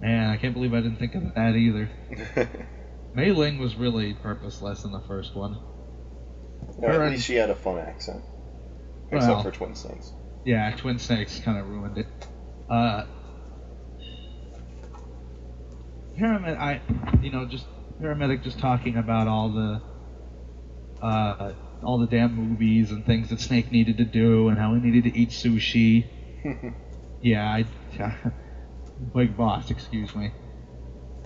Man, I can't believe I didn't think of that either. Mei Ling was really purposeless in the first one. At least she had a fun accent. Except for Twin Snakes. Yeah, Twin Snakes kind of ruined it. Paramedic just talking about all the damn movies and things that Snake needed to do and how he needed to eat sushi. Yeah, Big Boss, excuse me.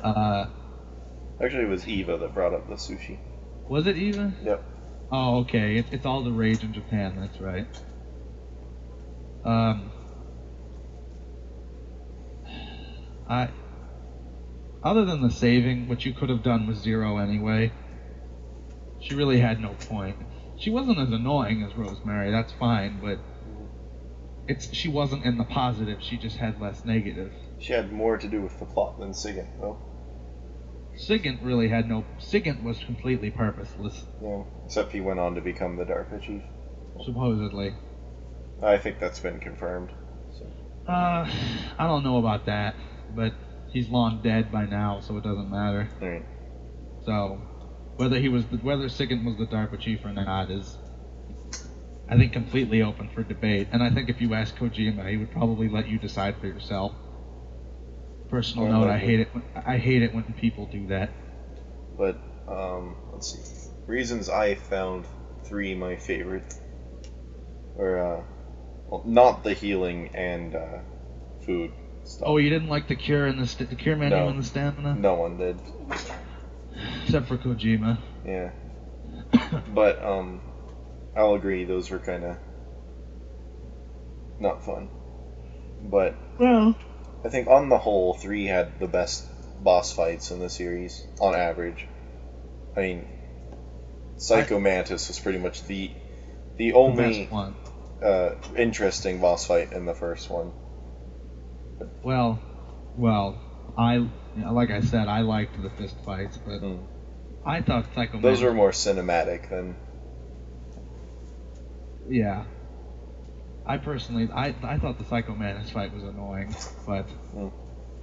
Actually, it was Eva that brought up the sushi. Was it Eva? Yep. Oh, okay. It's all the rage in Japan. That's right. Other than the saving, which you could have done with Zero anyway, she really had no point. She wasn't as annoying as Rosemary. That's fine, but she wasn't in the positive. She just had less negative. She had more to do with the plot than Sigint, though. Sigint really had no... Sigint was completely purposeless. Yeah, except he went on to become the DARPA chief. Supposedly. I think that's been confirmed. So. I don't know about that, but he's long dead by now, so it doesn't matter. Right. So, whether Sigint was the DARPA chief or not is, I think, completely open for debate. And I think if you ask Kojima, he would probably let you decide for yourself. Personal note: I hate it when people do that. But let's see. Reasons I found 3 my favorite, or well, not the healing and food stuff. Oh, you didn't like the cure and the cure menu and the stamina? No one did, except for Kojima. Yeah. But I'll agree, those were kind of not fun. But well, I think on the whole, 3 had the best boss fights in the series, on average. I mean, Psycho Mantis was pretty much the only interesting boss fight in the first one. Well, like I said, I liked the fist fights, but I thought Psycho Mantis... Those were more cinematic than... Yeah. I personally, I thought the Psycho Mantis fight was annoying, but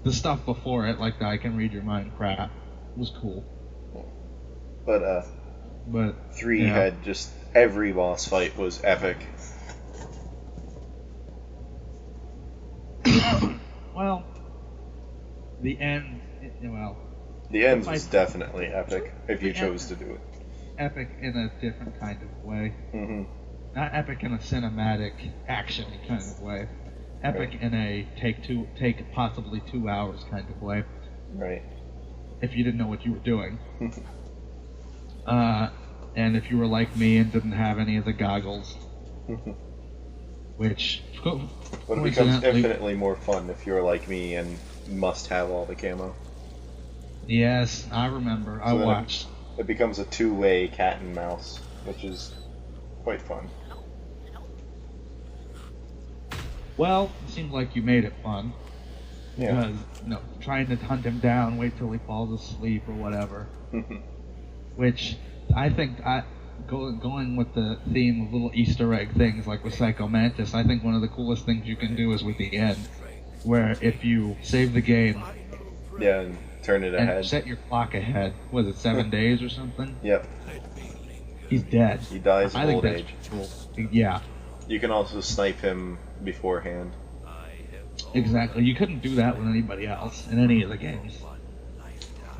the stuff before it, like the I can read your mind crap, was cool. But 3 had just every boss fight was epic. Well, the end was definitely epic if you chose to do it. Epic in a different kind of way. Mm-hmm. Not epic in a cinematic, action-y kind of way. Epic in a take possibly 2 hours kind of way. Right. If you didn't know what you were doing. And if you were like me and didn't have any of the goggles. Which... But it becomes infinitely more fun if you're like me and must have all the camo. Yes, I remember. I watched. It becomes a 2-way cat and mouse, which is quite fun. Well, it seems like you made it fun. Yeah. Because, trying to hunt him down, wait till he falls asleep or whatever. Which, I think, going with the theme of little Easter egg things like with Psycho Mantis, I think one of the coolest things you can do is with the end. Where if you save the game... Yeah, and turn it ahead. And set your clock ahead. Was it 7 days or something? Yep. He's dead. He dies of old age. Cool. Yeah. You can also snipe him beforehand. Exactly. You couldn't do that with anybody else in any of the games.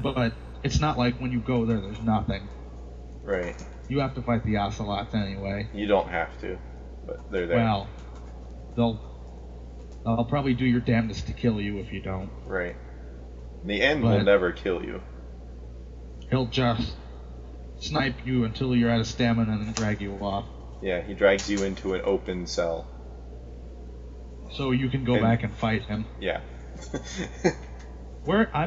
But it's not like when you go there, there's nothing. Right. You have to fight the ocelots anyway. You don't have to, but they're there. Well, they'll probably do your damnedest to kill you if you don't. Right. The end will never kill you. He'll just snipe you until you're out of stamina and then drag you off. Yeah, he drags you into an open cell. So you can go back and fight him. Yeah. I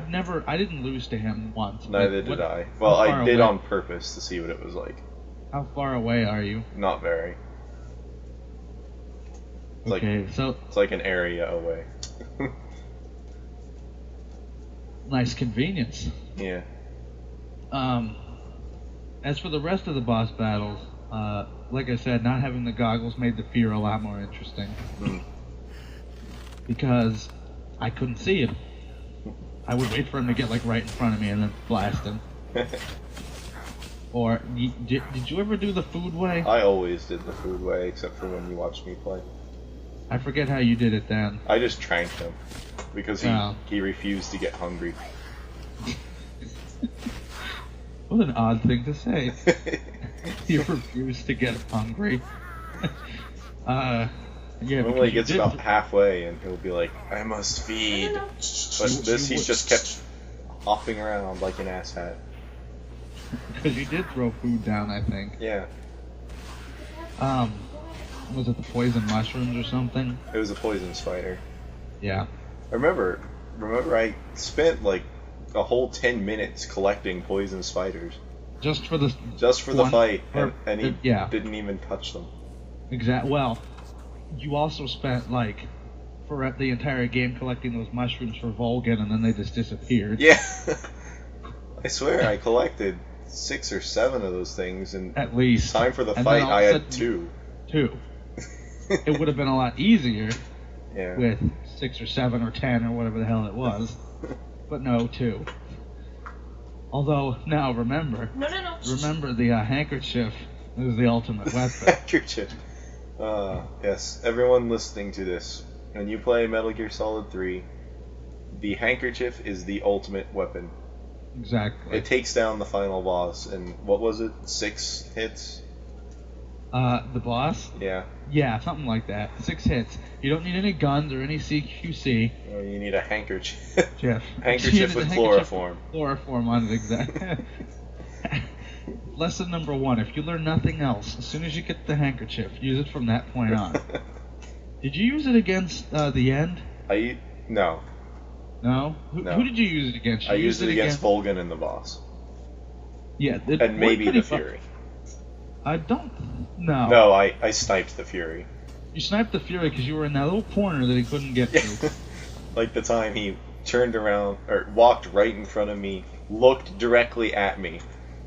didn't lose to him once. Neither did I. Well, I did on purpose to see what it was like. How far away are you? Not very. It's like an area away. Nice convenience. Yeah. As for the rest of the boss battles, like I said, not having the goggles made the fear a lot more interesting. Because I couldn't see him. I would wait for him to get like right in front of me and then blast him. Or did you ever do the food way? I always did the food way, except for when you watched me play. I forget how you did it then. I just tranked him because he refused to get hungry. What an odd thing to say. He refused to get hungry. Yeah. Normally he gets about halfway and he'll be like, "I must feed," but he's just kept hopping around like an asshat. Because you did throw food down, I think. Yeah. Was it the poison mushrooms or something? It was a poison spider. Yeah. I remember I spent like a whole 10 minutes collecting poison spiders. Just for the fight, and he didn't even touch them. Exactly. Well, you also spent like for the entire game collecting those mushrooms for Volgan, and then they just disappeared. Yeah. I swear I collected 6 or 7 of those things, and at least time for the fight I had 2. It would have been a lot easier yeah. with 6 or 7 or 10 or whatever the hell it was. But no, 2. Although, now remember. No. Remember the handkerchief is the ultimate weapon. Handkerchief. Yes, everyone listening to this, when you play Metal Gear Solid 3, the handkerchief is the ultimate weapon. Exactly. It takes down the final boss in, what was it, 6 hits? The boss? Yeah. Yeah, something like that. 6 hits. You don't need any guns or any CQC. Oh, you need a handkerchief. Handkerchief with chloroform. Chloroform on it, exactly. Lesson number 1, if you learn nothing else, as soon as you get the handkerchief, use it from that point on. Did you use it against the end? No. No? Who did you use it against? I used it against Volgan and the boss. Yeah. And maybe the Fury. I don't know. No, I sniped the Fury. You sniped the Fury because you were in that little corner that he couldn't get to. Like the time he turned around, or walked right in front of me, looked directly at me,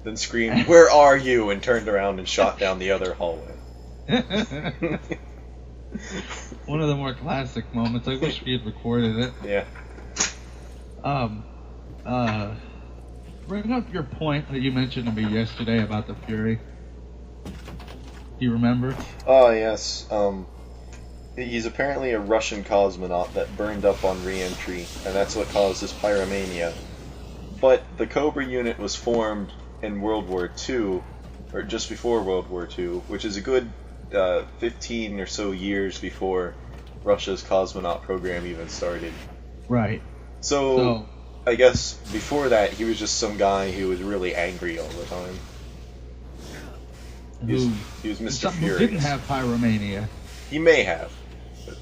then screamed, "Where are you?" and turned around and shot down the other hallway. One of the more classic moments. I wish we had recorded it. Yeah. Bring up your point that you mentioned to me yesterday about the Fury. Do you remember? Oh, yes. He's apparently a Russian cosmonaut that burned up on re-entry, and that's what caused his pyromania. But the Cobra unit was formed in World War II, or just before World War II, which is a good 15 or so years before Russia's cosmonaut program even started. Right. So I guess before that, he was just some guy who was really angry all the time. He was Mr. Furious. Who didn't have pyromania. He may have.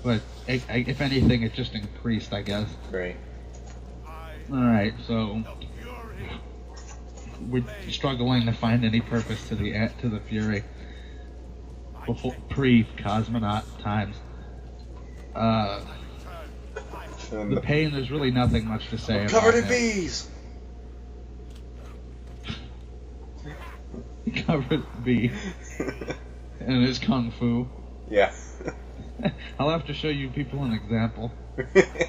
But if anything, it just increased, I guess. Right. Alright, so we're struggling to find any purpose to the Fury before pre-cosmonaut times. The pain, there's really nothing much to say about covered in him. bees! Covered in bees. And his kung fu. Yeah. I'll have to show you people an example.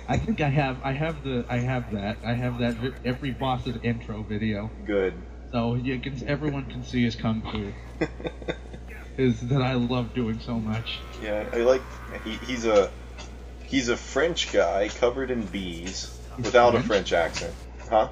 I think I have that every boss's intro video. Good. So everyone can see his kung fu. That I love doing so much. Yeah, I like. He's a French guy covered in bees without a French accent. Huh?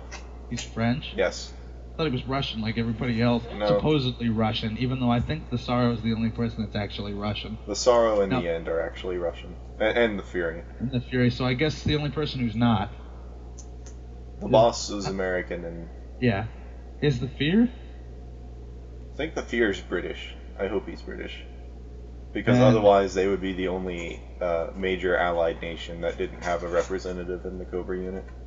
He's French? Yes. I thought he was Russian like everybody else. No. Supposedly Russian, even though I think the Sorrow is the only person that's actually Russian. The Sorrow and the End are actually Russian. And the Fury. And the Fury, so I guess the only person who's not. The boss is American and... Yeah. Is the Fear? I think the Fear's British. I hope he's British. Because otherwise they would be the only major allied nation that didn't have a representative in the Cobra unit.